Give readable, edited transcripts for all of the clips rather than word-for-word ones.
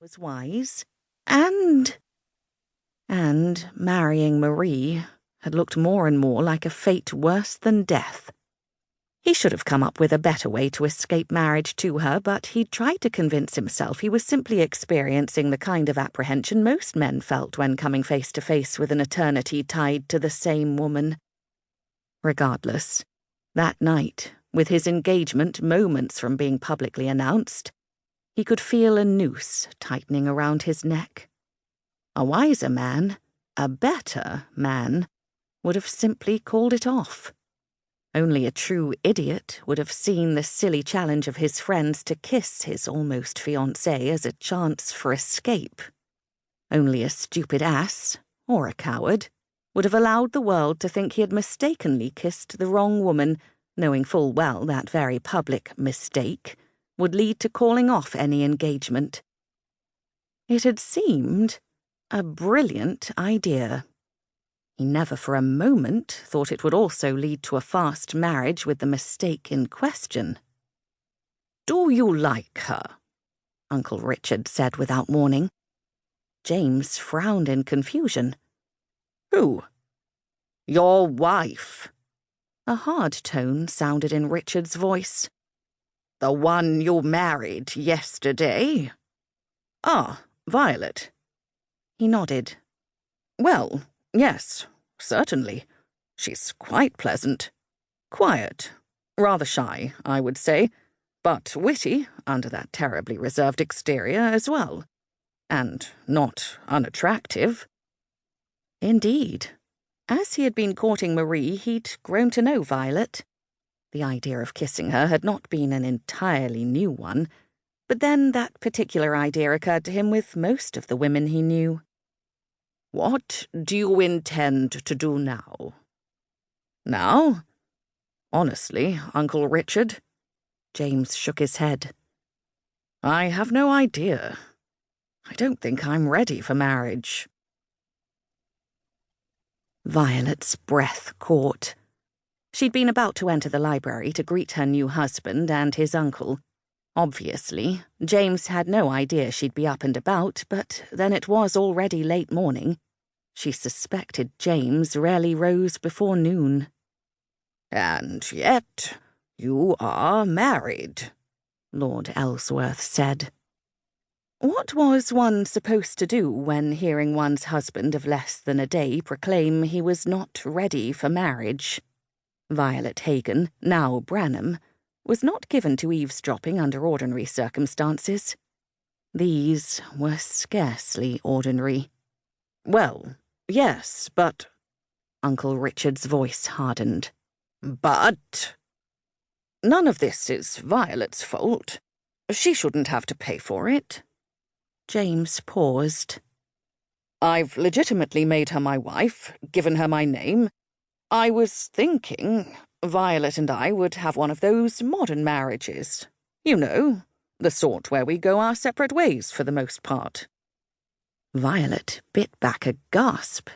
was wise, and marrying Marie had looked more and more like a fate worse than death. He should have come up with a better way to escape marriage to her, but he tried to convince himself he was simply experiencing the kind of apprehension most men felt when coming face to face with an eternity tied to the same woman. Regardless, that night, with his engagement moments from being publicly announced, he could feel a noose tightening around his neck. A wiser man, a better man, would have simply called it off. Only a true idiot would have seen the silly challenge of his friends to kiss his almost fiancée as a chance for escape. Only a stupid ass, or a coward, would have allowed the world to think he had mistakenly kissed the wrong woman, knowing full well that very public mistake would lead to calling off any engagement. It had seemed a brilliant idea. He never for a moment thought it would also lead to a fast marriage with the mistake in question. "Do you like her?" Uncle Richard said without warning. James frowned in confusion. "Who?" "Your wife." A hard tone sounded in Richard's voice. "The one you married yesterday?" "Ah, Violet." He nodded. "Well, yes, certainly. She's quite pleasant. Quiet. Rather shy, I would say, but witty under that terribly reserved exterior as well. And not unattractive." Indeed. As he had been courting Marie, he'd grown to know Violet. The idea of kissing her had not been an entirely new one, but then that particular idea occurred to him with most of the women he knew. "What do you intend to do now?" "Now? Honestly, Uncle Richard." James shook his head. "I have no idea. I don't think I'm ready for marriage." Violet's breath caught. She'd been about to enter the library to greet her new husband and his uncle. Obviously, James had no idea she'd be up and about, but then it was already late morning. She suspected James rarely rose before noon. "And yet you are married," Lord Ellsworth said. What was one supposed to do when hearing one's husband of less than a day proclaim he was not ready for marriage? Violet Hagen, now Branham, was not given to eavesdropping under ordinary circumstances. These were scarcely ordinary. "Well, yes, but—" Uncle Richard's voice hardened. "But—" "None of this is Violet's fault. She shouldn't have to pay for it." James paused. "I've legitimately made her my wife, given her my name. I was thinking Violet and I would have one of those modern marriages. You know, the sort where we go our separate ways for the most part." Violet bit back a gasp.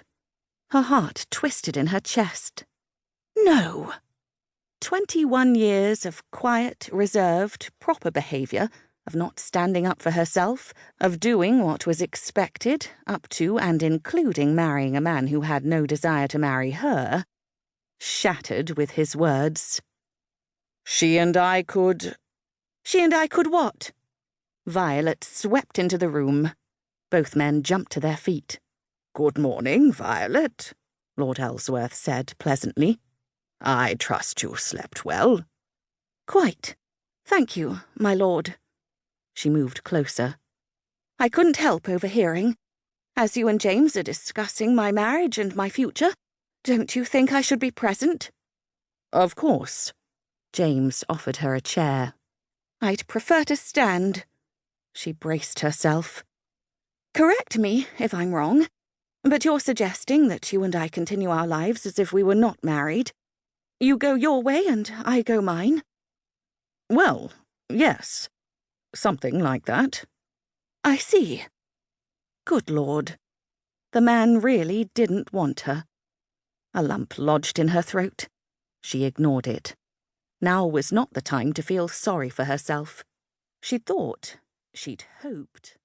Her heart twisted in her chest. No. 21 years of quiet, reserved, proper behavior, of not standing up for herself, of doing what was expected, up to and including marrying a man who had no desire to marry her, shattered with his words. She and I could what?" Violet swept into the room. Both men jumped to their feet. "Good morning, Violet," Lord Ellsworth said pleasantly. "I trust you slept well." "Quite. Thank you, my lord." She moved closer. "I couldn't help overhearing. As you and James are discussing my marriage and my future, don't you think I should be present?" "Of course." James offered her a chair. "I'd prefer to stand." She braced herself. "Correct me if I'm wrong, but you're suggesting that you and I continue our lives as if we were not married. You go your way and I go mine." "Well, yes. Something like that." "I see." Good Lord. The man really didn't want her. A lump lodged in her throat. She ignored it. Now was not the time to feel sorry for herself. She'd thought, she'd hoped,